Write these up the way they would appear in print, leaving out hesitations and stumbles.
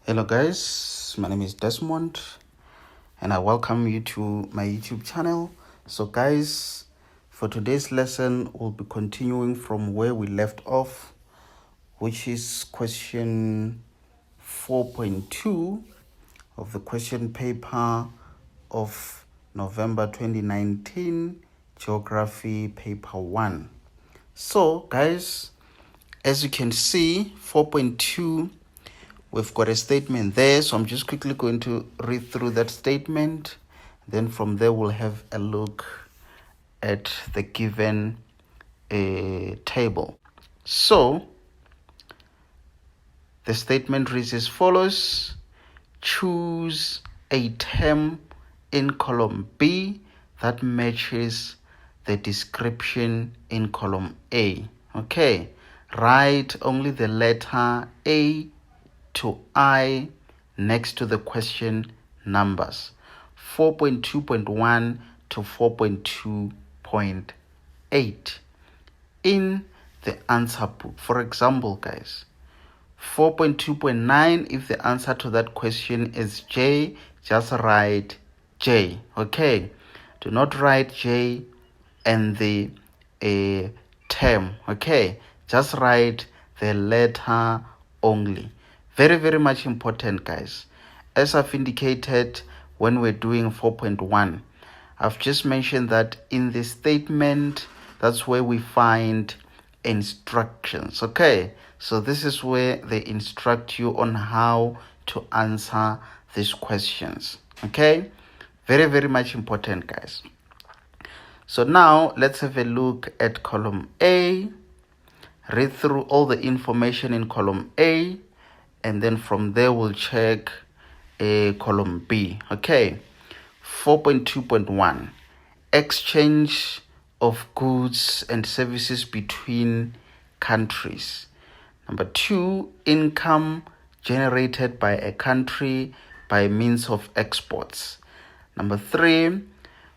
Hello guys, my name is Desmond and I welcome you to my YouTube channel. So guys, for today's lesson we'll be continuing from where we left off, which is question 4.2 of the question paper of November 2019, Geography Paper 1. So guys, as you can see, 4.2, we've got a statement there, so I'm just quickly going to read through that statement. Then from there, we'll have a look at the given table. So the statement reads as follows. Choose a term in column B that matches the description in column A. Okay, write only the letter A to I next to the question numbers 4.2.1 to 4.2.8 in the answer book. For example, guys, 4.2.9, if the answer to that question is J, just write J. Okay, do not write J and the term. Okay, just write the letter only. Very, very much important, guys. As I've indicated when we're doing 4.1, I've just mentioned that in the statement, that's where we find instructions. Okay, so this is where they instruct you on how to answer these questions. Okay, very, very much important, guys. So now let's have a look at column A. Read through all the information in column A, and then from there we'll check column B. Okay, 4.2.1, exchange of goods and services between countries. Number 2, income generated by a country by means of exports. Number 3,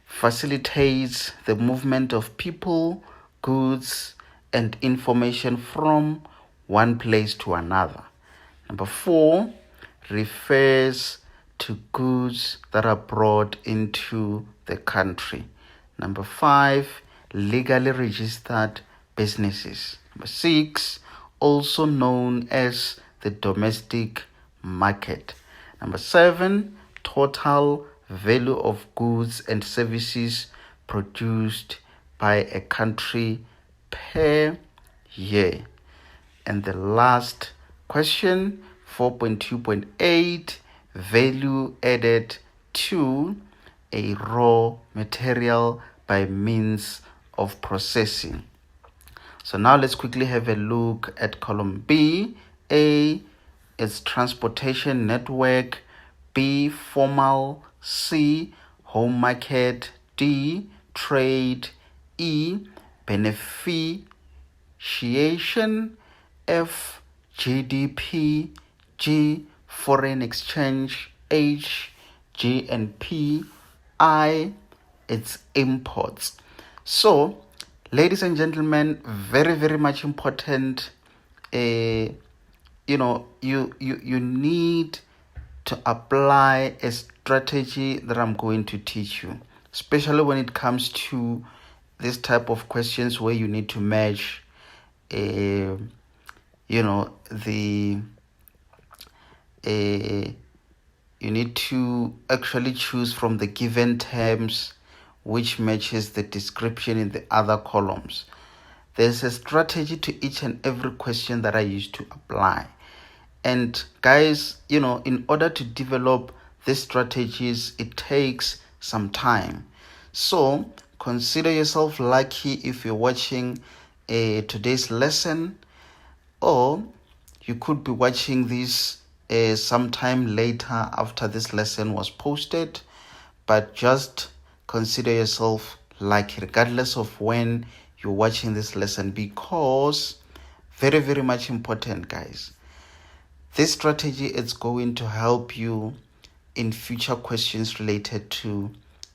facilitates the movement of people, goods, and information from one place to another. Number 4, refers to goods that are brought into the country. Number 5, legally registered businesses. Number 6, also known as the domestic market. Number 7, total value of goods and services produced by a country per year. And the last question, 4.2.8, value added to a raw material by means of processing. So now let's quickly have a look at column B. A is transportation network, B, formal, C, home market, D, trade, E, beneficiation, F, GDP, G, foreign exchange, H, G&P, I, it's imports. So, ladies and gentlemen, very, very much important. You need to apply a strategy that I'm going to teach you, especially when it comes to this type of questions where you need to match you need to actually choose from the given terms which matches the description in the other columns. There's a strategy to each and every question that I used to apply. And guys, in order to develop these strategies, it takes some time. So consider yourself lucky if you're watching today's lesson, or you could be watching this sometime later after this lesson was posted. But just consider yourself lucky regardless of when you're watching this lesson, because very, very much important, guys. This strategy is going to help you in future questions related to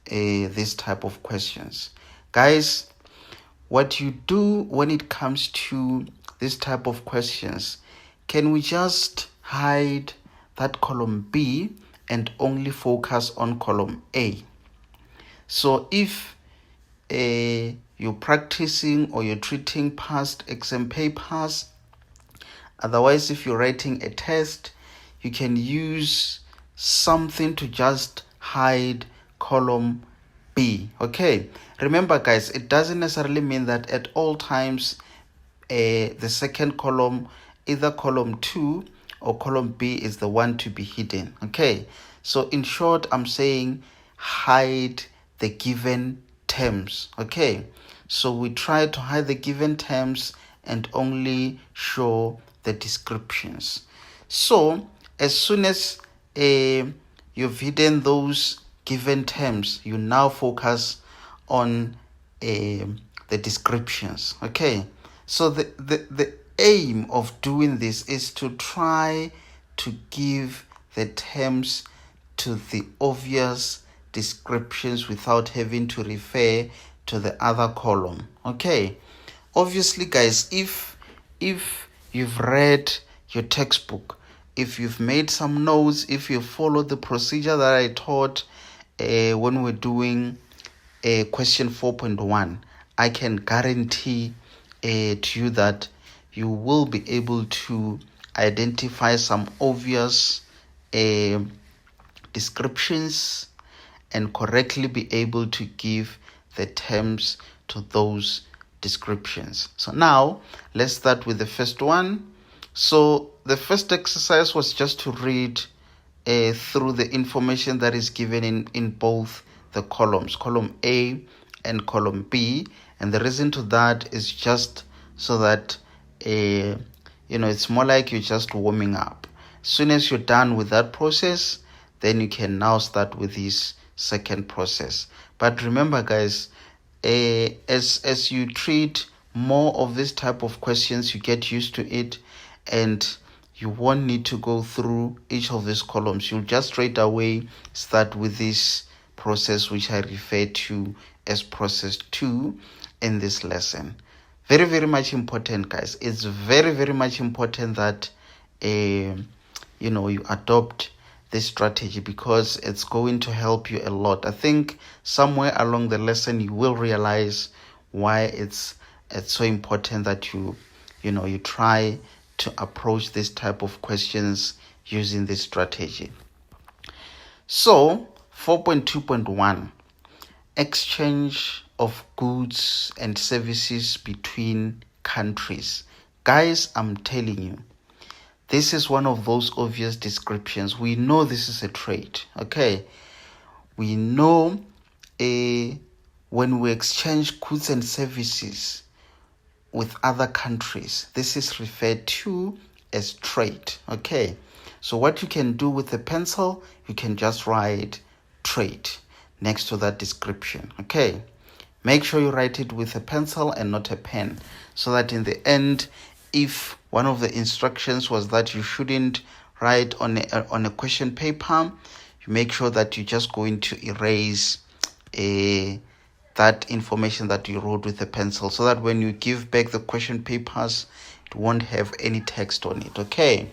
this type of questions. Guys, what you do when it comes to this type of questions, can we just hide that column B and only focus on column A. So if you're practicing or you're treating past exam papers, otherwise if you're writing a test, you can use something to just hide column B. Okay, remember guys, it doesn't necessarily mean that at all times the second column, either column 2 or column B, is the one to be hidden. Okay, so in short, I'm saying hide the given terms. Okay, so we try to hide the given terms and only show the descriptions. So as soon as you've hidden those given terms, you now focus on the descriptions. Okay, so the aim of doing this is to try to give the terms to the obvious descriptions without having to refer to the other column. Okay, obviously guys, if you've read your textbook, if you've made some notes, if you followed the procedure that I taught when we're doing question 4.1, I can guarantee to you that you will be able to identify some obvious descriptions and correctly be able to give the terms to those descriptions. So now let's start with the first one. So the first exercise was just to read through the information that is given in both the columns, column A and column B. And the reason to that is just so that it's more like you're just warming up. As soon as you're done with that process, then you can now start with this second process. But remember guys, as you treat more of this type of questions, you get used to it and you won't need to go through each of these columns. You'll just straight away start with this process, which I refer to as process 2 in this lesson. Very, very much important, guys. It's very, very much important that you adopt this strategy because it's going to help you a lot. I think somewhere along the lesson you will realize why it's so important that you try to approach this type of questions using this strategy. So 4.2.1, exchange of goods and services between countries. Guys, I'm telling you, this is one of those obvious descriptions. We know this is a trade. Okay, we know when we exchange goods and services with other countries, this is referred to as trade. Okay, so what you can do with a pencil, you can just write trade next to that description. Okay, make sure you write it with a pencil and not a pen, so that in the end, if one of the instructions was that you shouldn't write on a question paper, you make sure that you're just going to erase that information that you wrote with a pencil, so that when you give back the question papers, it won't have any text on it. Okay,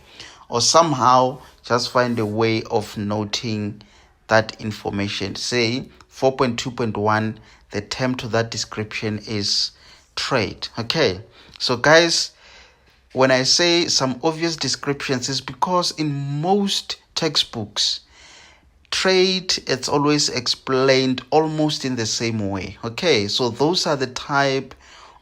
or somehow just find a way of noting that information. Say 4.2.1, the term to that description is trade. Okay, so guys, when I say some obvious descriptions, is because in most textbooks, trade, it's always explained almost in the same way. Okay, so those are the type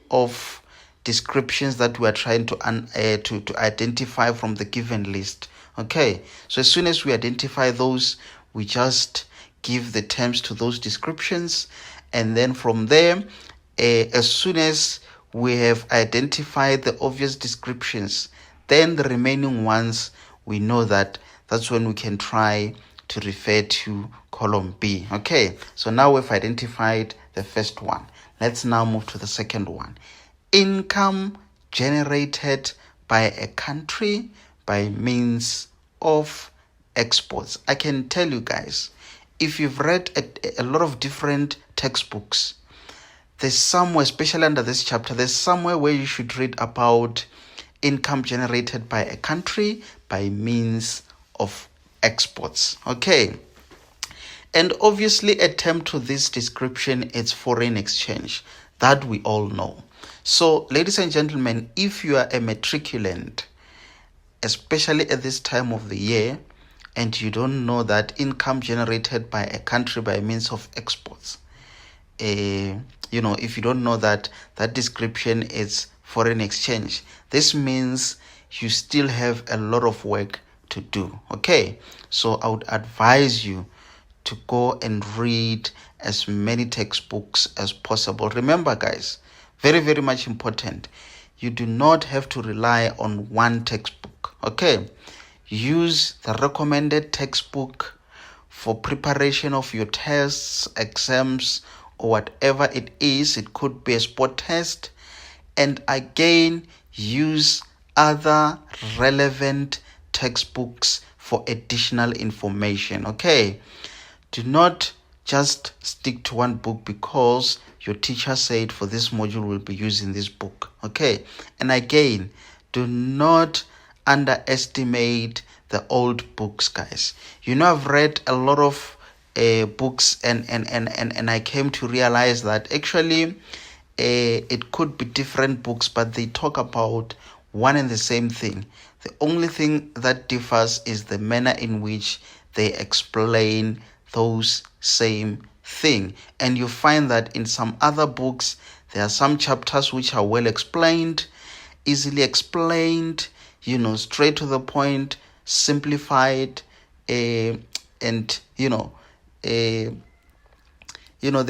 of descriptions that we are trying to identify from the given list. Okay, so as soon as we identify those, we just give the terms to those descriptions, and then from there, as soon as we have identified the obvious descriptions, then the remaining ones, we know that's when we can try to refer to column B. Okay, so now we've identified the first one. Let's now move to the second one. Income generated by a country by means of exports. I can tell you guys, if you've read a lot of different textbooks, there's somewhere, especially under this chapter, there's somewhere where you should read about income generated by a country by means of exports. Okay. And obviously a term to this description is foreign exchange. That we all know. So, ladies and gentlemen, if you are a matriculant, especially at this time of the year, and you don't know that income generated by a country by means of exports, if you don't know that description is foreign exchange, this means you still have a lot of work to do. Okay, so I would advise you to go and read as many textbooks as possible. Remember, guys, very, very much important, you do not have to rely on one textbook. Okay, use the recommended textbook for preparation of your tests, exams, or whatever it is. It could be a spot test. And again, use other relevant textbooks for additional information. Okay, do not just stick to one book because your teacher said for this module we'll be using this book. Okay, and again, do not underestimate the old books, guys. I've read a lot of books, and I came to realize that actually it could be different books, but they talk about one and the same thing. The only thing that differs is the manner in which they explain those same thing. And you find that in some other books there are some chapters which are well explained, easily explained, straight to the point, simplified, and they're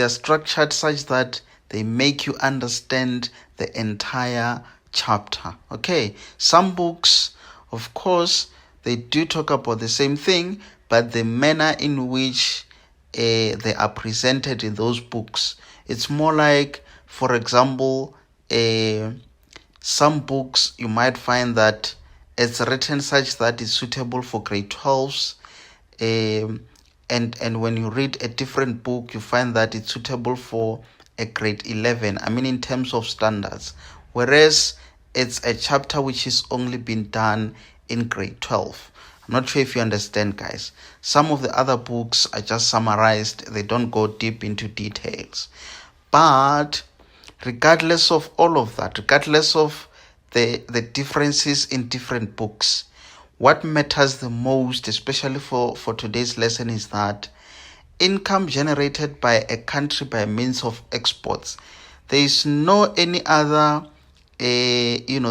structured such that they make you understand the entire chapter. Okay, some books, of course, they do talk about the same thing, but the manner in which they are presented in those books, it's more like, for example, some books you might find that it's written such that it's suitable for grade 12s, and when you read a different book you find that it's suitable for a grade 11, in terms of standards, whereas it's a chapter which is only been done in grade 12. I'm not sure if you understand, guys. Some of the other books are just summarized, they don't go deep into details. But regardless of all of that, regardless of the differences in different books, what matters the most, especially for today's lesson, is that income generated by a country by means of exports, there is no any other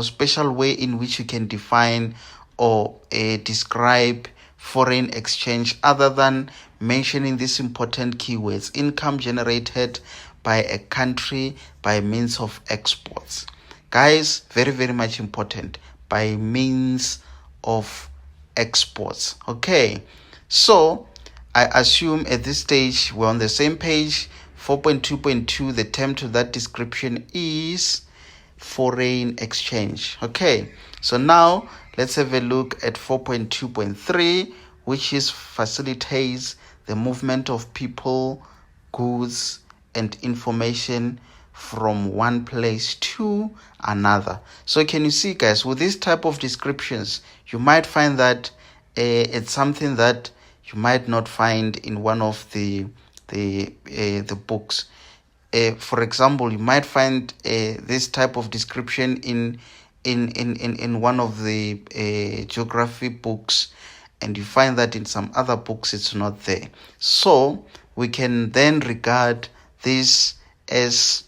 special way in which you can define or describe foreign exchange other than mentioning these important keywords: income generated by a country by means of exports. Guys, very, very much important, by means of exports. Okay, so I assume at this stage we're on the same page. 4.2.2, the term to that description is foreign exchange. Okay, so now let's have a look at 4.2.3, which is facilitates the movement of people, goods, and information from one place to another. So can you see, guys, with this type of descriptions, you might find that it's something that you might not find in one of the books. For example, you might find this type of description in one of the geography books, and you find that in some other books it's not there. So we can then regard this as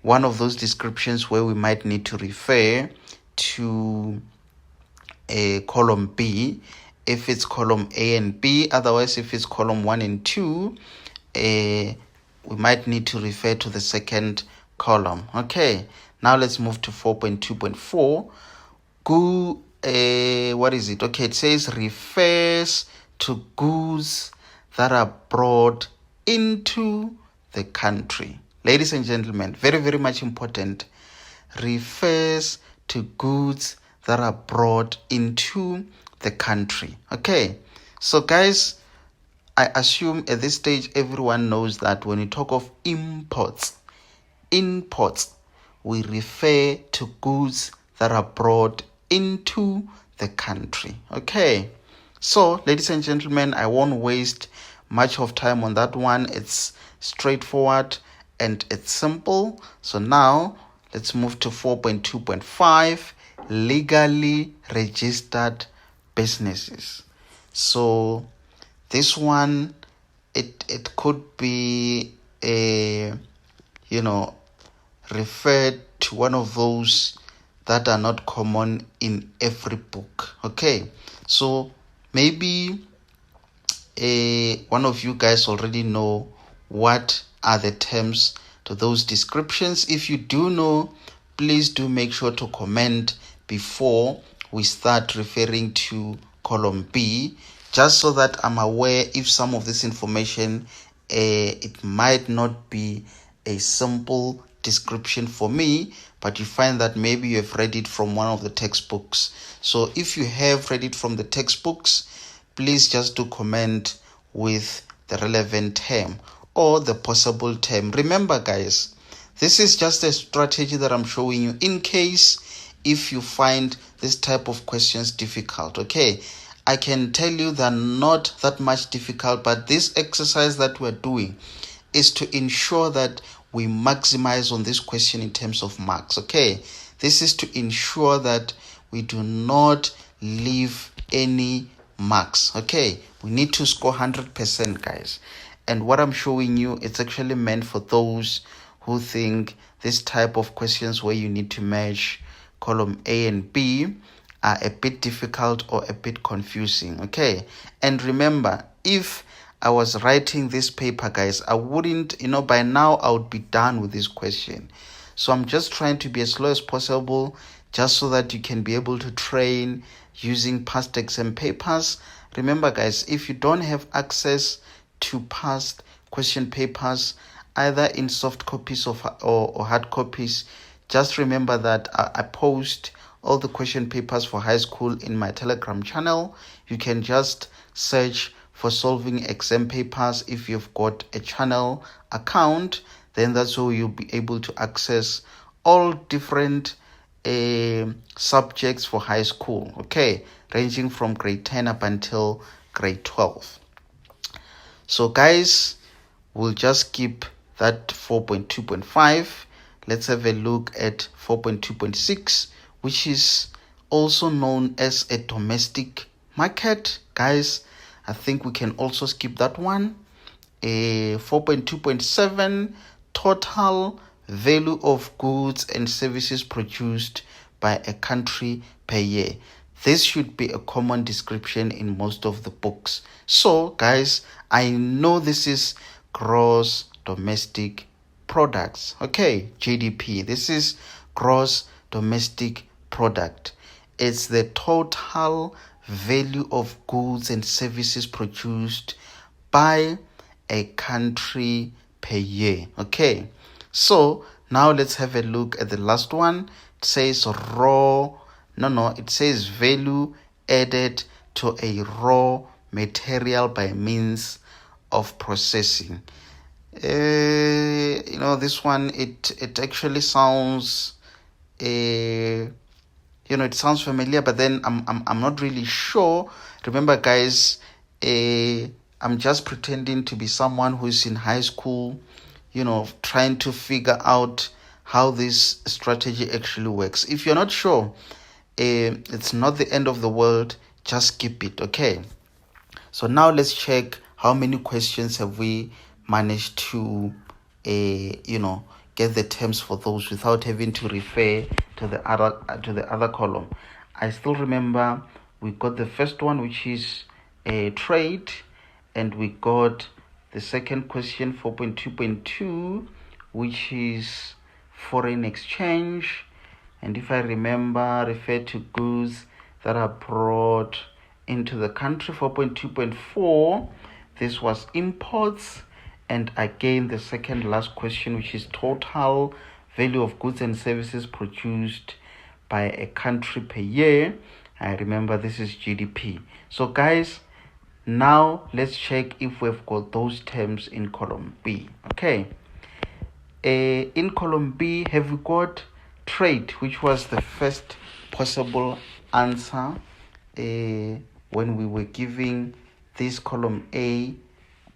one of those descriptions where we might need to refer to column B if it's column A and B. Otherwise, if it's column 1 and 2, we might need to refer to the second column. Okay, now let's move to 4.2.4. What is it? Okay, it says refers to goods that are brought into the country. Ladies and gentlemen, very, very much important. Refers to goods that are brought into the country. Okay, so guys, I assume at this stage everyone knows that when we talk of imports, we refer to goods that are brought into the country. Okay, So, ladies and gentlemen, I won't waste much of time on that one. It's straightforward and it's simple. So now let's move to 4.2.5, legally registered businesses. So this one, it could be a, referred to one of those that are not common in every book. Okay, so maybe one of you guys already know what are the terms to those descriptions. If you do know, please do make sure to comment before we start referring to column B, just so that I'm aware if some of this information it might not be a simple description for me, but you find that maybe you have read it from one of the textbooks. So if you have read it from the textbooks, please just do comment with the relevant term or the possible term. Remember, guys, this is just a strategy that I'm showing you in case if you find this type of questions difficult. Okay, I can tell you they're not that much difficult, but this exercise that we're doing is to ensure that we maximize on this question in terms of marks. Okay, this is to ensure that we do not leave any marks. Okay, we need to score 100%, guys. And what I'm showing you, it's actually meant for those who think this type of questions where you need to match column A and B are a bit difficult or a bit confusing. Okay, and remember, if I was writing this paper, guys, I wouldn't, by now I would be done with this question. So I'm just trying to be as slow as possible, just so that you can be able to train using past exam papers. Remember, guys, if you don't have access to past question papers, either in soft copies or hard copies, just remember that I post all the question papers for high school in my Telegram channel. You can just search for solving exam papers. If you've got a channel account, then that's where you'll be able to access all different subjects for high school, okay, ranging from grade 10 up until grade 12. So guys, we'll just keep that 4.2.5. Let's have a look at 4.2.6, which is also known as a domestic market. Guys, I think we can also skip that one. 4.2.7, total value of goods and services produced by a country per year. This should be a common description in most of the books. So, guys, I know this is gross domestic products. Okay, GDP. This is gross domestic product. It's the total value of goods and services produced by a country per year. Okay, so now let's have a look at the last one. It says it says value added to a raw material by means of processing. This one, it actually sounds it sounds familiar, but then I'm not really sure. Remember, guys, I'm just pretending to be someone who's in high school, trying to figure out how this strategy actually works. If you're not sure, it's not the end of the world. Just skip it, okay? So now let's check how many questions have we managed to, get the terms for those without having to refer to the other column. I still remember we got the first one, which is a trade, and we got the second question, 4.2.2, which is foreign exchange, and if I remember, refer to goods that are brought into the country. 4.2.4, this was imports, and again the second last question, which is total value of goods and services produced by a country per year. I remember this is GDP. So guys, now let's check if we've got those terms in column B. Okay, in column B, have we got trade, which was the first possible answer when we were giving this column A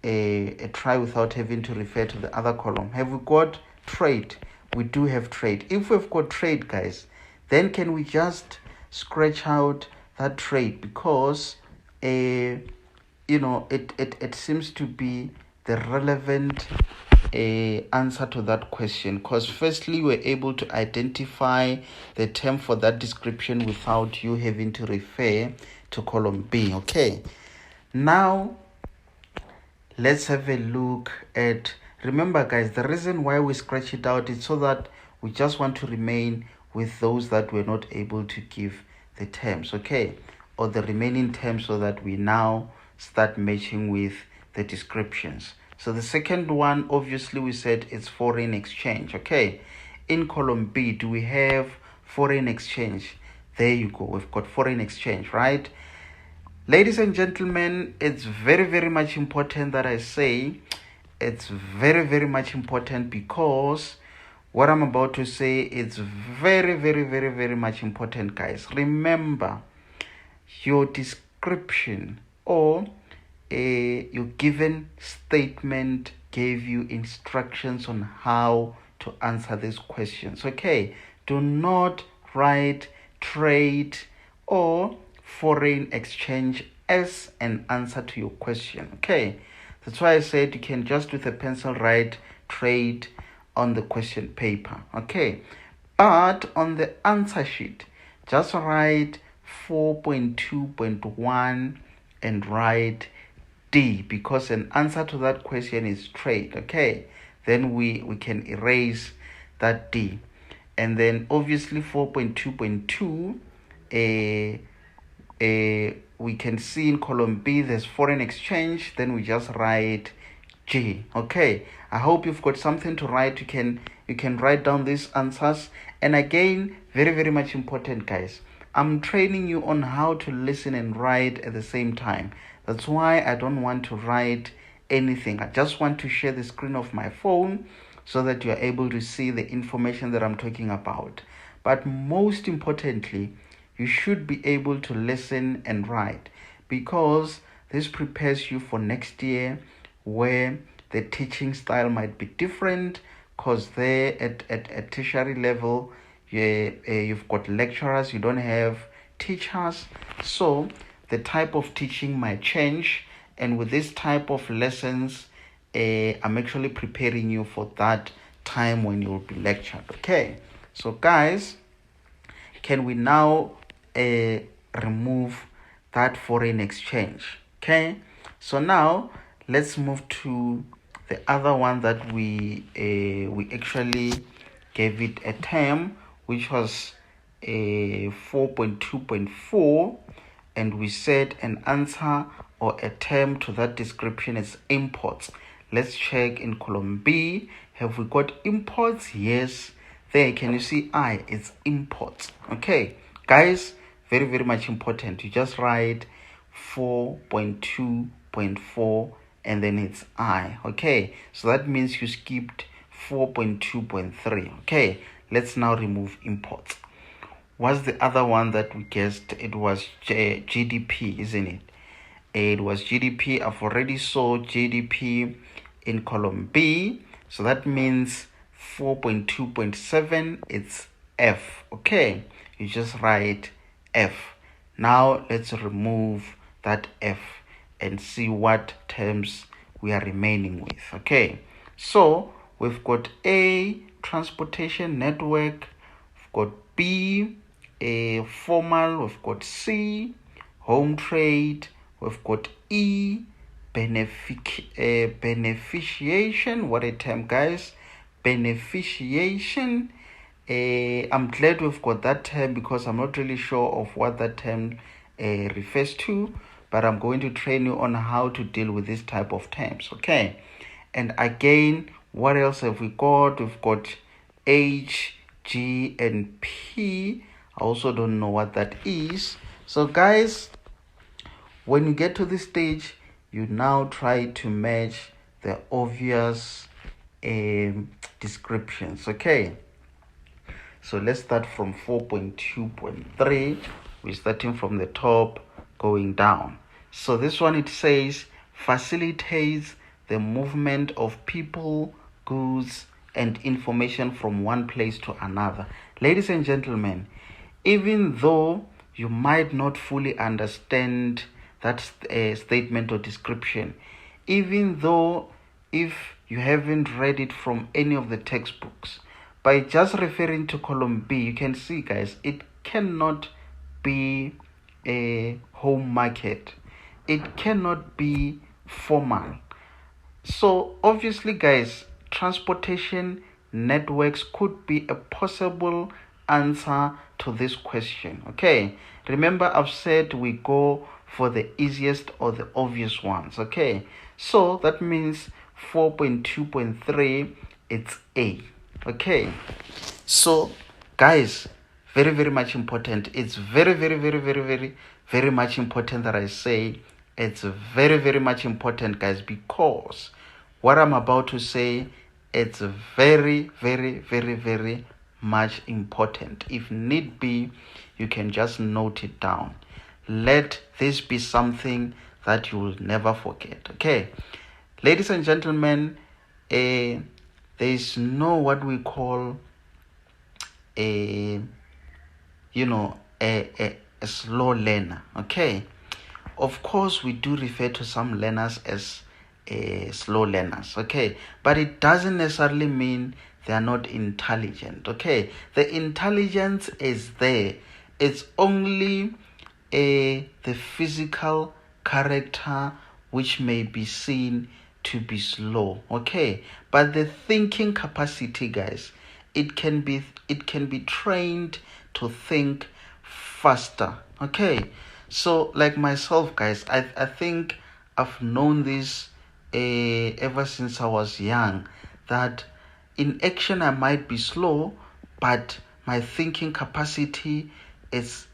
a try without having to refer to the other column. Have we got trade? We do have trade. If we've got trade, guys, then can we just scratch out that trade, because it seems to be the relevant answer to that question, because firstly we're able to identify the term for that description without you having to refer to column B. Okay, now let's have a look at, remember guys, the reason why we scratch it out is so that we just want to remain with those that we're not able to give the terms, okay, or the remaining terms, so that we now start matching with the descriptions. So the second one, obviously we said it's foreign exchange. Okay, in column B, do we have foreign exchange? There you go, we've got foreign exchange, right? Ladies and gentlemen, it's very, very much important that I say it's very, very much important, because what I'm about to say, it's very, very, very, very much important, guys. Remember, your description or your given statement gave you instructions on how to answer these questions. Okay, do not write trade or foreign exchange as an answer to your question. Okay, that's why I said you can just with a pencil write trade on the question paper. Okay, but on the answer sheet, just write 4.2.1 and write D, because an answer to that question is trade. Okay, then we can erase that D, and then obviously 4.2.2 we can see in column B there's foreign exchange, then we just write G. Okay, I hope you've got something to write. You can write down these answers, and again, very, very much important, guys, I'm training you on how to listen and write at the same time. That's why I don't want to write anything. I just want to share the screen of my phone so that you are able to see the information that I'm talking about. But most importantly, you should be able to listen and write, because this prepares you for next year, where the teaching style might be different, because there at tertiary level, you've got lecturers, you don't have teachers. So the type of teaching might change, and with this type of lessons, I'm actually preparing you for that time when you'll be lectured. Okay, so guys, can we now remove that foreign exchange? Okay, so now let's move to the other one that we actually gave it a term, which was 4.2.4, and we said an answer or a term to that description is imports. Let's check in column B. Have we got imports? Yes. There, can you see I? It's imports. Okay, guys, very, very much important. You just write 4.2.4 and then it's I. Okay, so that means you skipped 4.2.3. Okay, let's now remove imports. What's the other one that we guessed? It was GDP, isn't it? It was GDP. I've already saw GDP in column B, so that means 4.2.7, it's F. Okay, you just write F. Now let's remove that F and see what terms we are remaining with. Okay, so we've got A, transportation network, we've got B, a formal, we've got C, home trade, we've got E, beneficiation. What a term, guys. Beneficiation. I'm glad we've got that term, because I'm not really sure of what that term refers to, but I'm going to train you on how to deal with this type of terms. Okay, and again, what else have we got? We've got H, G, and P. I also don't know what that is. So guys, when you get to this stage, you now try to match the obvious descriptions. Okay, so let's start from 4.2.3. We're starting from the top, going down. So this one, it says facilitates the movement of people, goods, and information from one place to another. Ladies and gentlemen, even though you might not fully understand that statement or description, even though if you haven't read it from any of the textbooks, by just referring to column B, you can see, guys, it cannot be a home market. It cannot be formal. So obviously, guys, transportation networks could be a possible answer to this question. Okay, remember I've said we go for the easiest or the obvious ones. Okay, so that means 4.2.3, it's A. Okay, so guys, very much important. It's very much important that I say it's very much important, guys, because what I'm about to say, it's very much important. If need be, you can just note it down. Let this be something that you will never forget. Okay, ladies and gentlemen, there is no what we call a slow learner. Okay, of course we do refer to some learners as slow learners. Okay, but it doesn't necessarily mean they are not intelligent. Okay, the intelligence is there. It's only the physical character which may be seen to be slow. Okay, but the thinking capacity, guys, it can be trained to think faster. Okay, so like myself, guys, I think I've known this ever since I was young, that in action I might be slow, but my thinking capacity is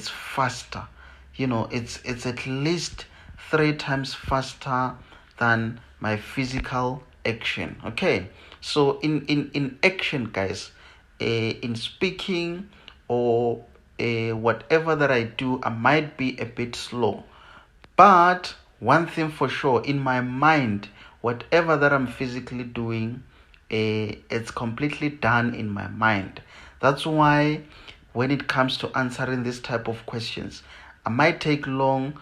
faster. It's at least 3 times faster than my physical action. Okay, so in action, guys, in speaking or whatever that I do, I might be a bit slow, but one thing for sure, in my mind, whatever that I'm physically doing, it's completely done in my mind. That's why when it comes to answering this type of questions, I might take long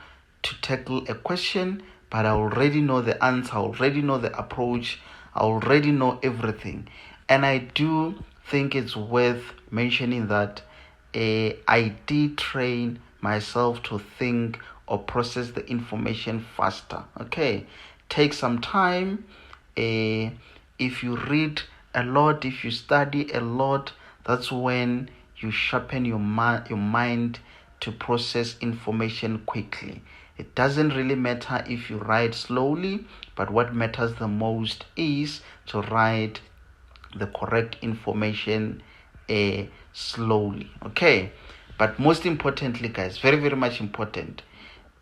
to tackle a question, but I already know the answer, I already know the approach, I already know everything. And I do think it's worth mentioning that I did train myself to think or process the information faster. Okay, take some time. If you read a lot, if you study a lot, that's when you sharpen your mind to process information quickly. It doesn't really matter if you write slowly, but what matters the most is to write the correct information slowly. Okay, but most importantly, guys, very much important,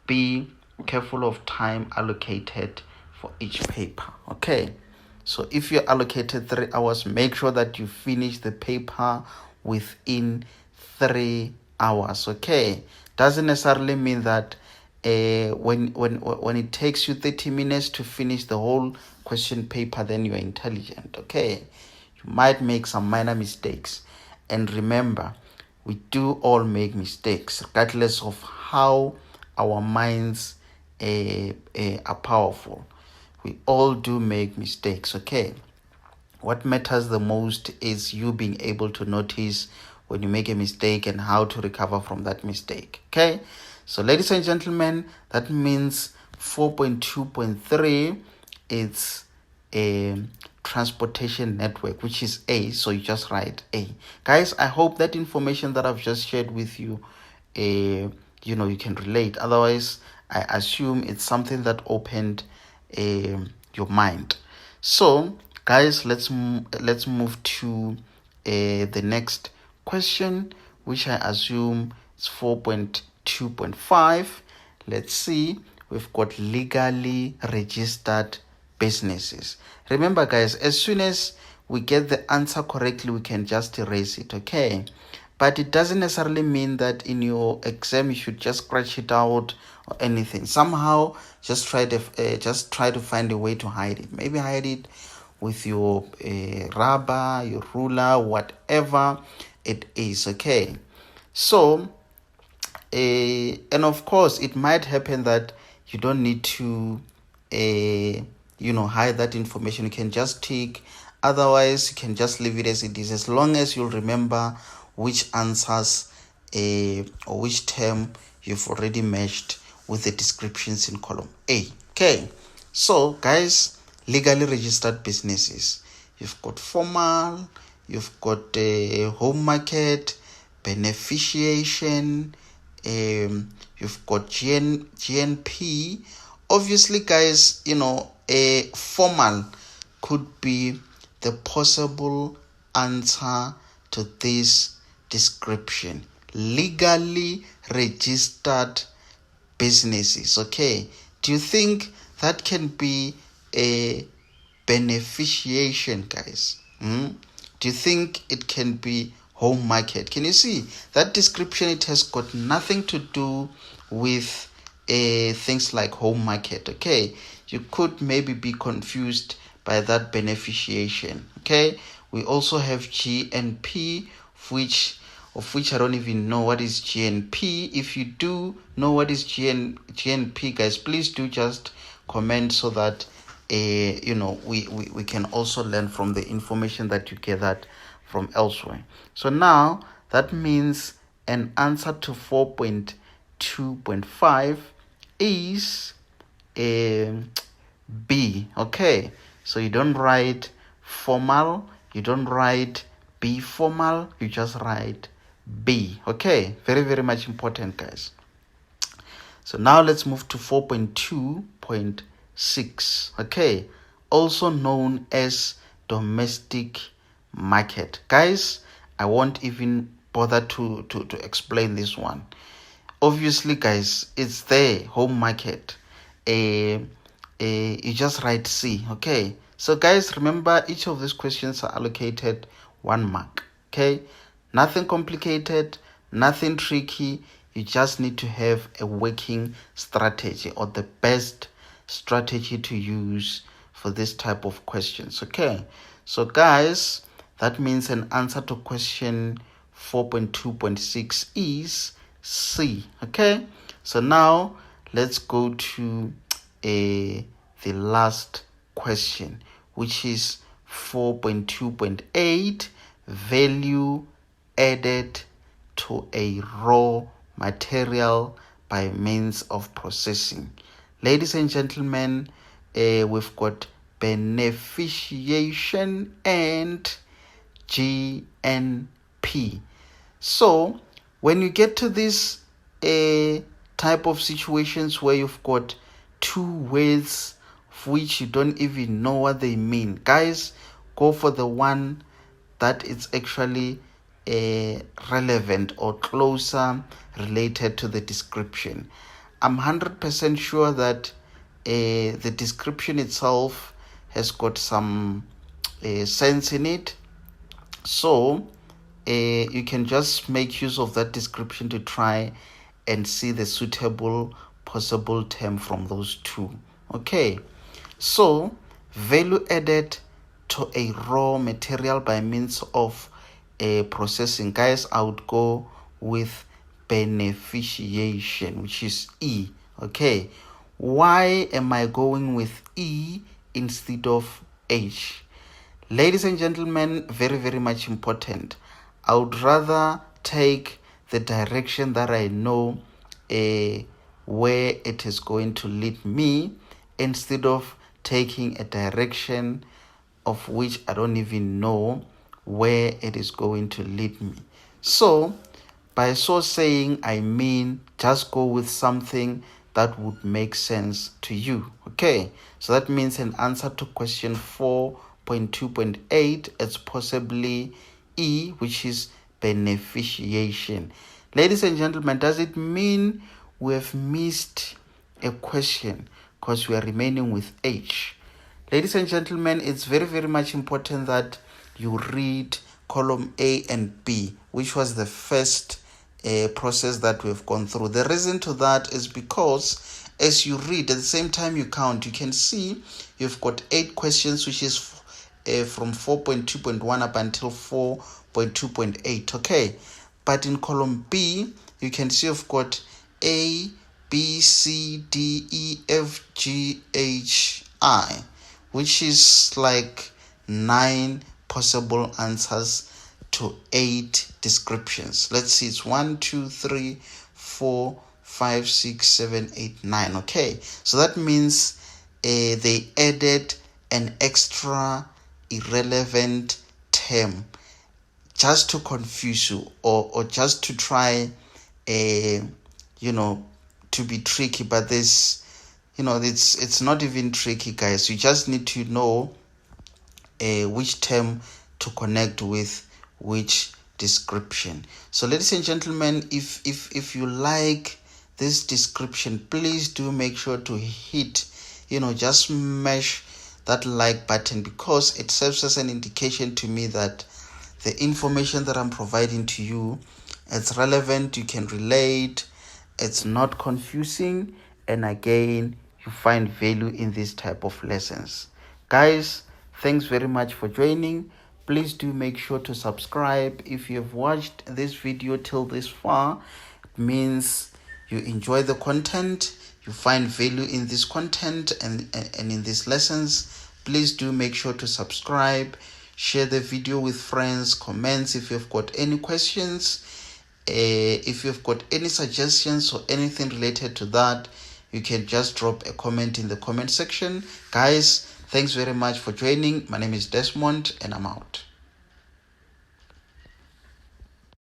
be careful of time allocated for each paper. Okay, so if you're allocated 3 hours, make sure that you finish the paper within 3 hours. Okay, doesn't necessarily mean that when it takes you 30 minutes to finish the whole question paper, then you're intelligent. Okay, you might make some minor mistakes, and remember, we do all make mistakes regardless of how our minds are powerful. We all do make mistakes. Okay, what matters the most is you being able to notice when you make a mistake and how to recover from that mistake. Okay, so ladies and gentlemen, that means 4.2.3, it's a transportation network, which is A, so you just write A. Guys, I hope that information that I've just shared with you, you can relate. Otherwise, I assume it's something that opened your mind. So guys, let's move to the next question, which I assume is 4.2.5. Let's see. We've got legally registered businesses. Remember, guys, as soon as we get the answer correctly, we can just erase it. Okay, but it doesn't necessarily mean that in your exam you should just scratch it out or anything. Somehow just try to find a way to hide it. Maybe hide it with your rubber, your ruler, whatever it is. Okay, so and of course it might happen that you don't need to hide that information. You can just tick, otherwise you can just leave it as it is, as long as you remember which answers or which term you've already matched with the descriptions in column A. Okay, so guys, legally registered businesses, you've got formal, you've got home market, beneficiation, you've got GNP. Obviously guys, a formal could be the possible answer to this description. Legally registered businesses. Okay, do you think that can be a beneficiation, guys? Do you think it can be home market? Can you see that description? It has got nothing to do with things like home market. Okay, you could maybe be confused by that beneficiation. Okay, we also have GNP, of which I don't even know what is GNP. If you do know what is GNP, guys, please do just comment so that we can also learn from the information that you gathered from elsewhere. So now that means an answer to 4.2.5 is B. Okay, so you don't write formal, you don't write B formal, you just write B. Okay, very, very much important, guys. So now let's move to 4.2.6. Okay, also known as domestic market. Guys, I won't even bother to explain this one. Obviously, guys, it's there, home market. You just write C. Okay, so guys, remember each of these questions are allocated 1 mark. Okay, nothing complicated, nothing tricky. You just need to have a working strategy or the best strategy to use for this type of questions. Okay, so guys, that means an answer to question 4.2.6 is C. Okay, so now let's go to the last question, which is 4.2.8, value added to a raw material by means of processing. Ladies and gentlemen, we've got beneficiation and GNP. So when you get to this type of situations where you've got two words of which you don't even know what they mean, guys, go for the one that is actually relevant or closer related to the description. I'm 100% sure that the description itself has got some sense in it. So you can just make use of that description to try and see the suitable possible term from those two. Okay, so value added to a raw material by means of processing. Guys, I would go with beneficiation, which is E. Okay, why am I going with E instead of H? Ladies and gentlemen, very, very much important. I would rather take the direction that I know where it is going to lead me instead of taking a direction of which I don't even know where it is going to lead me. So by so saying, I mean just go with something that would make sense to you. Okay, so that means an answer to question 4.2.8 is possibly E, which is beneficiation. Ladies and gentlemen, does it mean we have missed a question because we are remaining with H? Ladies and gentlemen, it's very, very much important that you read column A and B, which was the first process that we've gone through. The reason to that is because as you read, at the same time you count, you can see you've got 8 questions, which is from 4.2.1 up until 4.2.8. Okay, but in column B, you can see you've got A, B, C, D, E, F, G, H, I, which is like 9 possible answers to 8 descriptions. Let's see, it's 1, 2, 3, 4, 5, 6, 7, 8, 9. Okay, so that means they added an extra irrelevant term just to confuse you, or just to try to be tricky. But this, it's not even tricky, guys. You just need to know which term to connect with which description. So ladies and gentlemen, if you like this description, please do make sure to hit, just smash that like button, because it serves as an indication to me that the information that I'm providing to you, it's relevant, you can relate, it's not confusing, and again, you find value in this type of lessons. Guys, thanks very much for joining. Please do make sure to subscribe. If you have watched this video till this far, it means you enjoy the content, you find value in this content and in these lessons. Please do make sure to subscribe, share the video with friends, comments if you've got any questions. If you've got any suggestions or anything related to that, you can just drop a comment in the comment section. Guys, thanks very much for joining. My name is Desmond, and I'm out.